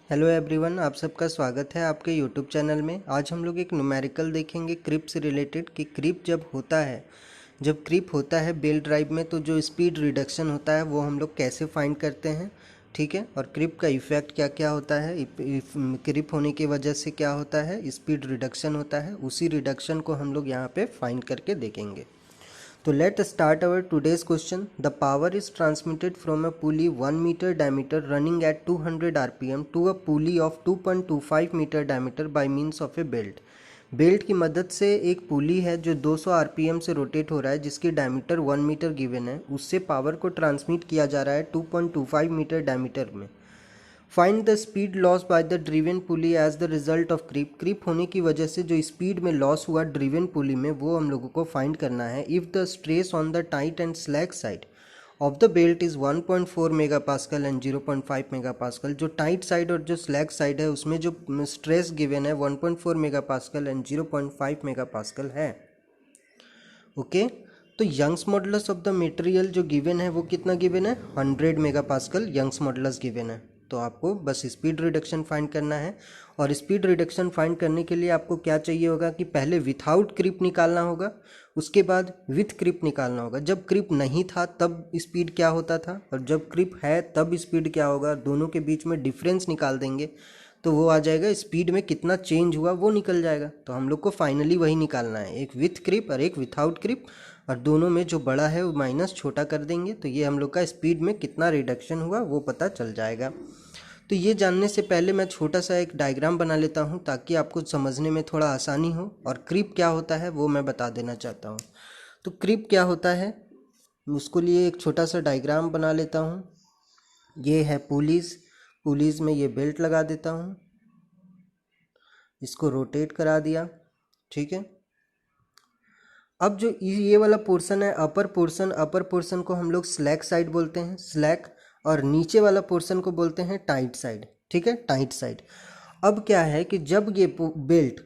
Hello everyone, आप सबका स्वागत है आपके यूट्यूब चैनल में। आज हम लोग एक न्यूमेरिकल देखेंगे क्रिप से रिलेटेड कि क्रिप जब क्रिप होता है बेल्ट ड्राइव में तो जो स्पीड रिडक्शन होता है वो हम लोग कैसे फाइंड करते हैं, ठीक है। और क्रिप का इफ़ेक्ट क्या क्या होता है, क्रिप होने की वजह से क्या होता है, स्पीड रिडक्शन होता है, उसी रिडक्शन को हम लोग यहाँ पे फाइंड करके देखेंगे। So let's start our today's question. The power is transmitted from a pulley 1 meter diameter running at 200 rpm to a pulley of 2.25 meter diameter by means of a belt. Belt की मदद से एक पुली है जो 200 RPM से rotate हो रहा है, जिसकी डायमीटर 1 मीटर गिवन है, उससे पावर को ट्रांसमिट किया जा रहा है 2.25 मीटर डायमीटर में। Find the speed loss by the driven pulley as the result of creep. Creep होने की वजह से जो स्पीड में लॉस हुआ ड्रिवन पुली में वो हम लोगों को फाइंड करना है। If the stress on the tight and slack side of the belt is 1.4 mega pascal and 0.5 mega pascal. जो टाइट साइड और जो स्लैक साइड है उसमें जो स्ट्रेस गिवन है 1.4 mega pascal and 0.5 mega pascal है। ओके, तो Young's modulus of the material जो गिवन है वो कितना गिवन है, 100 mega pascal Young's modulus given है। तो आपको बस स्पीड रिडक्शन फाइंड करना है। और स्पीड रिडक्शन फाइंड करने के लिए आपको क्या चाहिए होगा कि पहले विथआउट क्रिप निकालना होगा, उसके बाद विथ क्रिप निकालना होगा। जब क्रिप नहीं था तब स्पीड क्या होता था, और जब क्रिप है तब स्पीड क्या होगा, दोनों के बीच में डिफरेंस निकाल देंगे तो वो आ जाएगा, स्पीड में कितना चेंज हुआ वो निकल जाएगा। तो हम लोग को फाइनली वही निकालना है, एक विथ क्रिप और एक विथआउट क्रिप, और दोनों में जो बड़ा है वो माइनस छोटा कर देंगे तो ये हम लोग का स्पीड में कितना रिडक्शन हुआ वो पता चल जाएगा। तो ये जानने से पहले मैं छोटा सा एक डायग्राम बना लेता हूँ ताकि आपको समझने में थोड़ा आसानी हो, और क्रीप क्या होता है वो मैं बता देना चाहता हूँ। तो क्रीप क्या होता है उसको लिए एक छोटा सा डायग्राम बना लेता हूँ। ये है पुलीज में ये बेल्ट लगा देता हूँ, इसको रोटेट करा दिया, ठीक है। अब जो ये वाला पोर्शन है अपर पोर्शन को हम लोग स्लैक साइड बोलते हैं, स्लैक, और नीचे वाला पोर्शन को बोलते हैं टाइट साइड, ठीक है, टाइट साइड। अब क्या है कि जब ये बेल्ट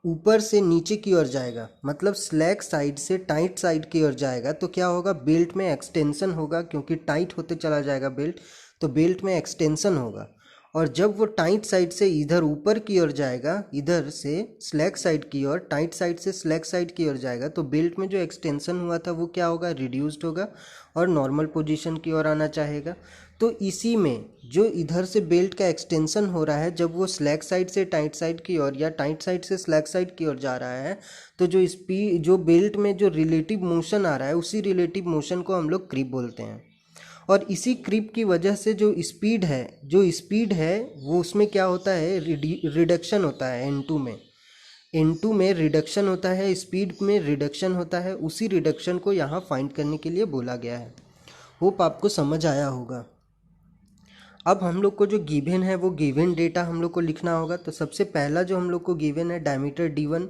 ऊपर से नीचे की ओर जाएगा, मतलब स्लैक साइड से टाइट साइड की ओर जाएगा, तो क्या होगा, बेल्ट में एक्सटेंशन होगा, क्योंकि टाइट होते चला जाएगा बेल्ट तो बेल्ट में एक्सटेंशन होगा। और जब वो टाइट साइड से इधर ऊपर की ओर जाएगा, इधर से स्लैक साइड की ओर, टाइट साइड से स्लैक साइड की ओर जाएगा, तो बेल्ट में जो एक्सटेंशन हुआ था वो क्या होगा, रिड्यूस्ड होगा और नॉर्मल पोजीशन की ओर आना चाहेगा। तो इसी में जो इधर से बेल्ट का एक्सटेंशन हो रहा है, जब वो स्लैक साइड से टाइट साइड की ओर या टाइट साइड से स्लैक साइड की ओर जा रहा है, तो जो बेल्ट में जो रिलेटिव मोशन आ रहा है, उसी रिलेटिव मोशन को हम लोग क्रीप बोलते हैं। और इसी क्रीप की वजह से जो स्पीड है वो उसमें क्या होता है, रिडक्शन होता है N2 में रिडक्शन होता है, स्पीड में रिडक्शन होता है। उसी रिडक्शन को यहाँ फाइंड करने के लिए बोला गया है। होप आपको समझ आया होगा। अब हम लोग को जो गिवन है वो गिवन डेटा हम लोग को लिखना होगा। तो सबसे पहला जो हम लोग को गिवन है डायमीटर D1,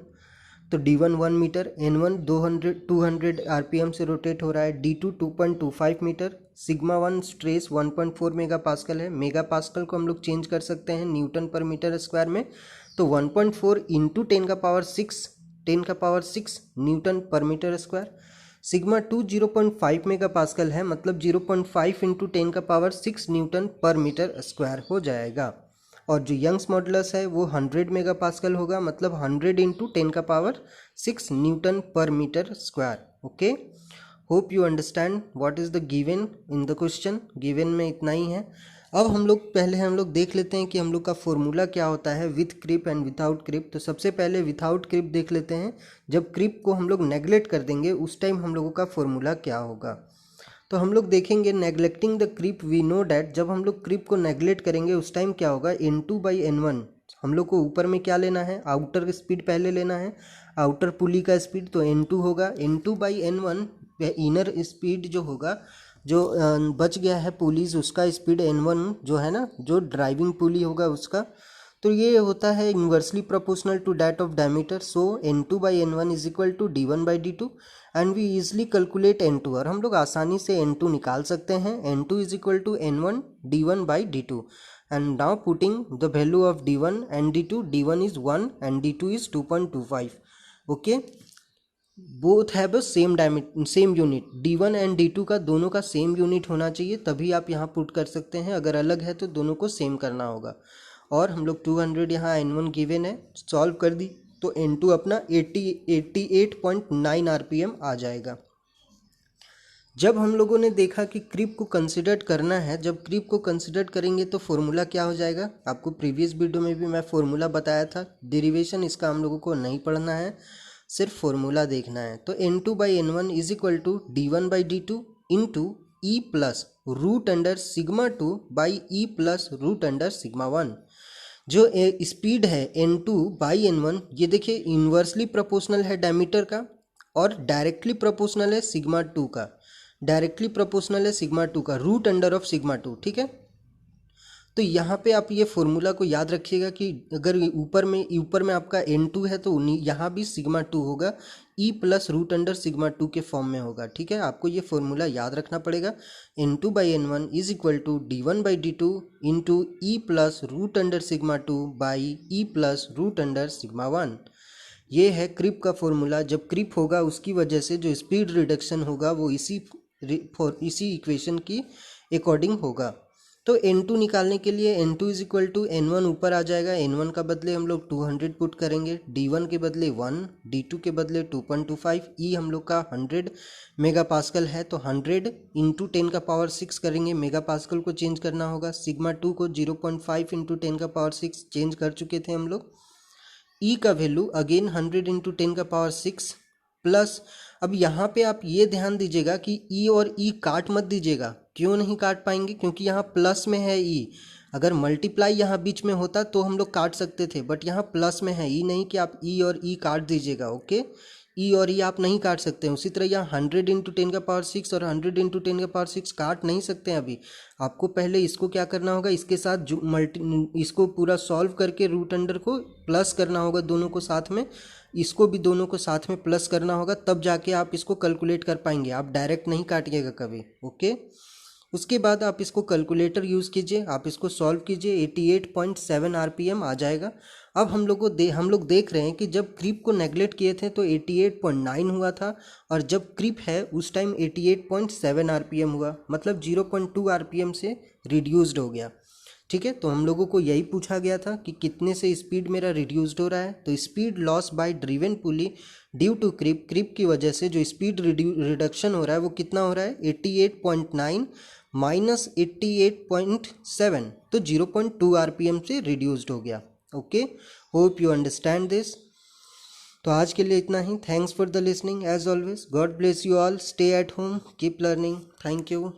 तो D1 1 मीटर, N1 200 आरपीएम से रोटेट हो रहा है, D2 2.25 मीटर, सिग्मा 1 स्ट्रेस 1.4 मेगा पास्कल है। मेगा पास्कल को हम लोग चेंज कर सकते हैं न्यूटन पर मीटर स्क्वायर में, तो 1.4 इंटू 10 का पावर 6 न्यूटन पर metre square. Sigma 2 0.5 mega pascal है, मतलब 0.5 इंटू 10 का पावर 6 न्यूटन पर मीटर स्क्वायर हो जाएगा। और जो यंग्स मॉडुलस है वो 100 मेगा पास्कल होगा, मतलब 100 इंटू 10 का पावर 6 न्यूटन पर metre square. Okay, hope you understand what is the given in the question. Given में इतना ही है। अब हम लोग देख लेते हैं कि हम लोग का फॉर्मूला क्या होता है विथ क्रिप एंड विदाउट क्रिप। तो सबसे पहले विदाउट क्रिप देख लेते हैं। जब क्रिप को हम लोग नेगलेक्ट कर देंगे उस टाइम हम लोगों का फॉर्मूला क्या होगा। तो हम लोग देखेंगे नेगलेक्टिंग द क्रिप वी नो डैट, जब हम लोग क्रिप को नेगलेक्ट करेंगे उस टाइम क्या होगा, N2/N1। हम लोग को ऊपर में क्या लेना है, आउटर स्पीड पहले लेना है, आउटर पुली का स्पीड, तो N2 होगा। N2/N1 इनर स्पीड जो होगा, जो बच गया है पुलीज उसका स्पीड N1 जो है ना, जो ड्राइविंग पुली होगा उसका, तो ये होता है inversely proportional to that of diameter. So N2/N1 is equal to D1/D2 and we easily calculate N2, और हम लोग आसानी से N2 निकाल सकते हैं। N2 is equal to N1 D1/D2 and now putting the value of D1 and D2, D1 is 1 and D2 is 2.25। Okay, both have same unit, D1 and D2 का दोनों का सेम यूनिट होना चाहिए, तभी आप यहाँ पुट कर सकते हैं। अगर अलग है तो दोनों को सेम करना होगा। और हम लोग 200 यहाँ N1 गिवन है, सॉल्व कर दी तो N2 अपना 88.9 RPM आ जाएगा। जब हम लोगों ने देखा कि क्रीप को कंसिडर करना है, जब क्रीप को कंसिडर करेंगे तो फॉर्मूला क्या हो जाएगा, आपको प्रीवियस वीडियो में भी मैं फॉर्मूला बताया था। डेरिवेशन इसका हम लोगों को नहीं पढ़ना है, सिर्फ फॉर्मूला देखना है। तो N2/N1 is equal to D1/D2 into E plus root under sigma 2 by E plus root under sigma 1। जो स्पीड है N2/N1 ये देखिए इन्वर्सली प्रोपोर्शनल है डायमीटर का और डायरेक्टली प्रोपोर्शनल है सिग्मा 2 का, डायरेक्टली प्रोपोर्शनल है सिग्मा 2 का, रूट अंडर ऑफ सिग्मा 2, ठीक है। तो यहाँ पे आप ये फॉर्मूला को याद रखिएगा कि अगर ऊपर में आपका N2 है तो यहाँ भी सिग्मा 2 होगा, E plus root under sigma 2 के फॉर्म में होगा, ठीक है। आपको ये फॉर्मूला याद रखना पड़ेगा। N2/N1 is equal to D1/D2 into E plus root under sigma 2 by E plus root under sigma 1। ये है क्रीप का फॉर्मूला। जब क्रीप होगा उसकी वजह से जो स्पीड रिडक्शन होगा वो इसी इक्वेशन की अकॉर्डिंग होगा। तो N2 निकालने के लिए N2 is equal to N1 ऊपर आ जाएगा, N1 का बदले हम लोग 200 पुट करेंगे, D1 के बदले 1, D2 के बदले 2.25, E हम लोग का 100 मेगा पास्कल है तो 100 इंटू 10⁻6 करेंगे, मेगा पास्कल को चेंज करना होगा। सिग्मा 2 को 0.5 इंटू 10⁻6 चेंज कर चुके थे हम लोग। E का वैल्यू अगेन 100 इंटू 10⁻6 प्लस, अब यहाँ पे आप ये ध्यान दीजिएगा कि E और E काट मत दीजिएगा। क्यों नहीं काट पाएंगे, क्योंकि यहाँ प्लस में है E। अगर मल्टीप्लाई यहाँ बीच में होता तो हम लोग काट सकते थे, बट यहाँ प्लस में है E नहीं कि आप E और E काट दीजिएगा, ओके। E और E आप नहीं काट सकते हैं। उसी तरह यहाँ 100 इंटू 10⁻6 और 100 इंटू 10⁻6 काट नहीं सकते हैं अभी। आपको पहले इसको क्या करना होगा, इसके साथ जो इसको पूरा सॉल्व करके रूट अंडर को प्लस करना होगा, दोनों को साथ में, इसको भी दोनों को साथ में प्लस करना होगा, तब जाके आप इसको कैलकुलेट कर पाएंगे। आप डायरेक्ट नहीं काटिएगा कभी, ओके। उसके बाद आप इसको कैलकुलेटर यूज़ कीजिए, आप इसको सॉल्व कीजिए, 88.7 RPM आ जाएगा। अब हम लोग देख रहे हैं कि जब क्रीप को नेगलेक्ट किए थे तो 88.9 हुआ था, और जब क्रीप है उस टाइम 88.7 RPM हुआ, मतलब 0.2 RPM से रिड्यूस्ड हो गया, ठीक है। तो हम लोगों को यही पूछा गया था कि कितने से स्पीड मेरा रिड्यूस्ड हो रहा है। तो speed loss by driven pulley due to creep की वजह से जो स्पीड रिडक्शन हो रहा है वो कितना हो रहा है, 88.9 माइनस 88.7, तो 0.2 RPM से रिड्यूस्ड हो गया, okay. Hope you understand this. तो आज के लिए इतना ही। Thanks for the listening as always. God bless you all. Stay at home, keep learning. Thank you.